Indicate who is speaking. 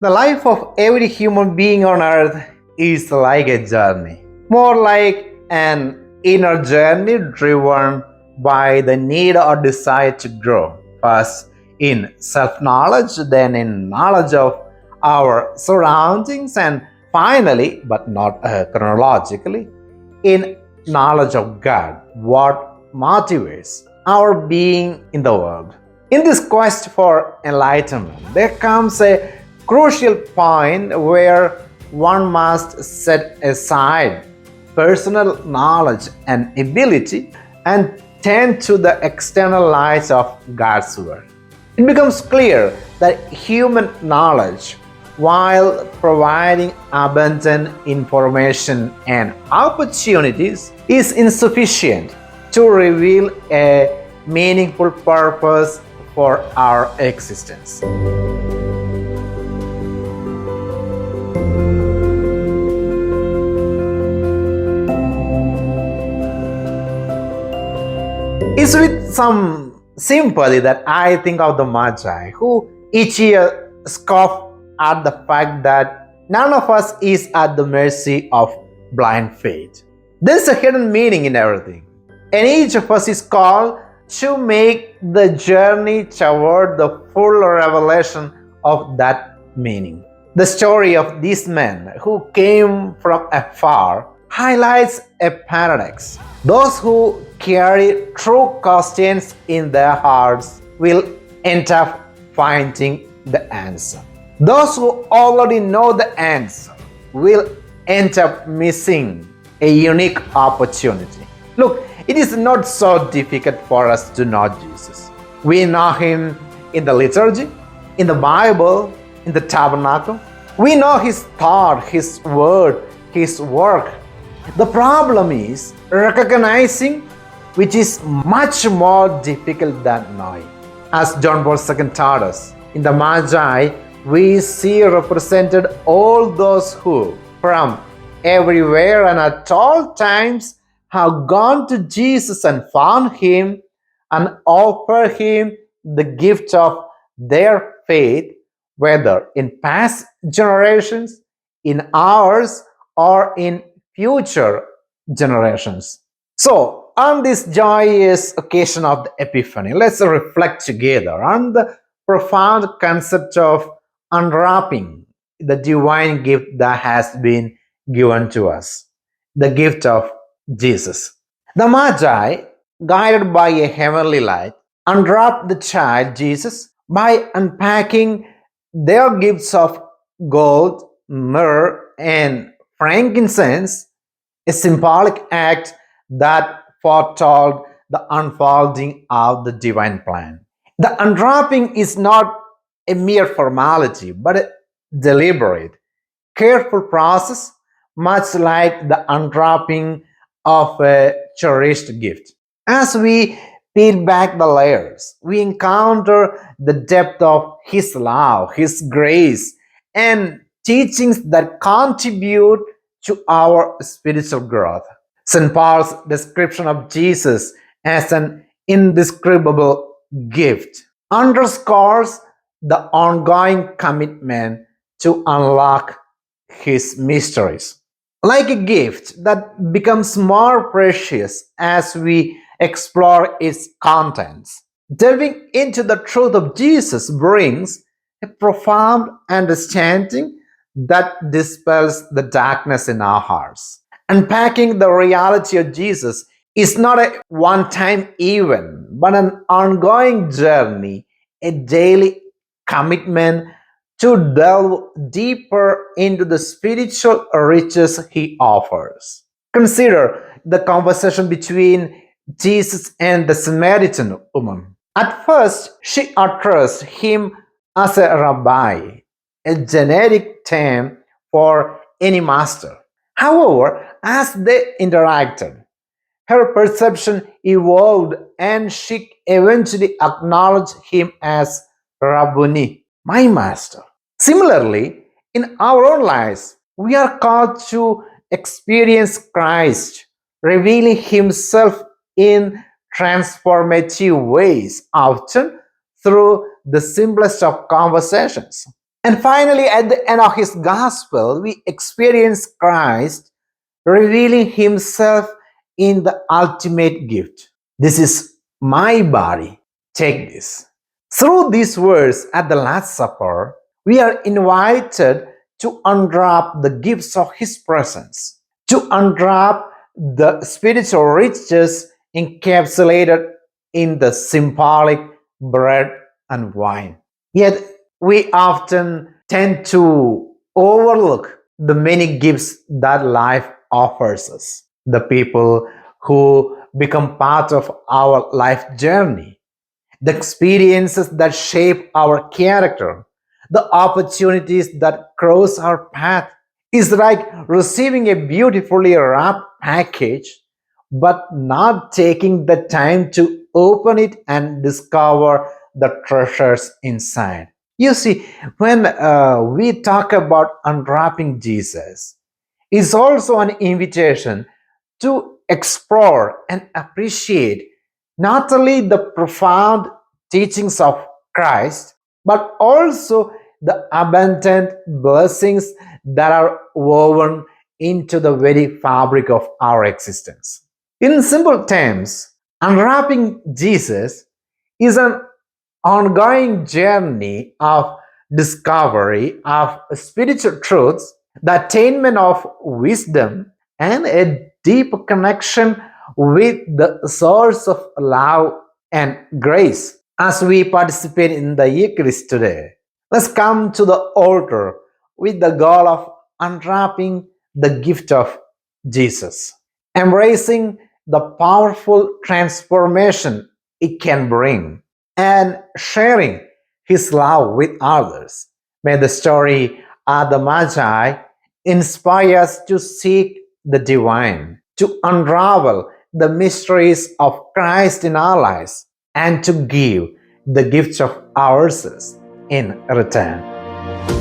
Speaker 1: The life of every human being on earth is like a journey, more like an inner journey driven by the need or desire to grow, first in self knowledge, then in knowledge of our surroundings, and finally, but not chronologically, in knowledge of God, what motivates our being in the world. In this quest for enlightenment, there comes a crucial point where one must set aside personal knowledge and ability and tend to the external light of God's Word. It becomes clear that human knowledge, while providing abundant information and opportunities, is insufficient to reveal a meaningful purpose for our existence. It's with some sympathy that I think of the Magi, who each year scoff at the fact that none of us is at the mercy of blind faith. There's a hidden meaning in everything, and each of us is called to make the journey toward the full revelation of that meaning. The story of these men who came from afar highlights a paradox. Those who carry true questions in their hearts will end up finding the answer. Those who already know the answer will end up missing a unique opportunity. Look, it is not so difficult for us to know Jesus. We know Him in the liturgy, in the Bible, in the tabernacle. We know His thought, His word, His work. The problem is recognizing, which is much more difficult than knowing. As John Paul II taught us, in the Magi, we see represented all those who, from everywhere and at all times, have gone to Jesus and found Him and offer Him the gift of their faith, whether in past generations, in ours, or in future generations. So, on this joyous occasion of the Epiphany, let's reflect together on the profound concept of unwrapping the divine gift that has been given to us, the gift of Jesus. The Magi, guided by a heavenly light, unwrapped the child Jesus by unpacking their gifts of gold, myrrh, and frankincense, a symbolic act that foretold the unfolding of the divine plan. The unwrapping is not a mere formality, but a deliberate, careful process, much like the unwrapping of a cherished gift. As we peel back the layers, we encounter the depth of His love, His grace, and teachings that contribute to our spiritual growth. St. Paul's description of Jesus as an indescribable gift underscores the ongoing commitment to unlock His mysteries. Like a gift that becomes more precious as we explore its contents. Delving into the truth of Jesus brings a profound understanding that dispels the darkness in our hearts. Unpacking the reality of Jesus is not a one time event, but an ongoing journey, a daily commitment to delve deeper into the spiritual riches He offers. Consider the conversation between Jesus and the Samaritan woman. At first, she addressed him as a rabbi, a generic term for any master. However, as they interacted, her perception evolved and she eventually acknowledged him as Rabboni, my master. Similarly, in our own lives, we are called to experience Christ, revealing Himself in transformative ways, often through the simplest of conversations. And finally, at the end of his gospel, we experience Christ revealing himself in the ultimate gift. This is my body. Take this. Through these words at the Last Supper, we are invited to unwrap the gifts of his presence, to unwrap the spiritual riches encapsulated in the symbolic bread and wine. Yet, we often tend to overlook the many gifts that life offers us. The people who become part of our life journey, the experiences that shape our character, the opportunities that cross our path. Is like receiving a beautifully wrapped package but not taking the time to open it and discover the treasures inside. You see, when we talk about unwrapping Jesus, it's also an invitation to explore and appreciate not only the profound teachings of Christ, but also the abundant blessings that are woven into the very fabric of our existence. In simple terms, unwrapping Jesus is an ongoing journey of discovery of spiritual truths, the attainment of wisdom, and a deep connection with the source of love and grace. As we participate in the Eucharist today, let's come to the altar with the goal of unwrapping the gift of Jesus, embracing the powerful transformation it can bring, and sharing his love with others. May the story of the Magi inspire us to seek the divine, to unravel the mysteries of Christ in our lives, and to give the gifts of ourselves in return.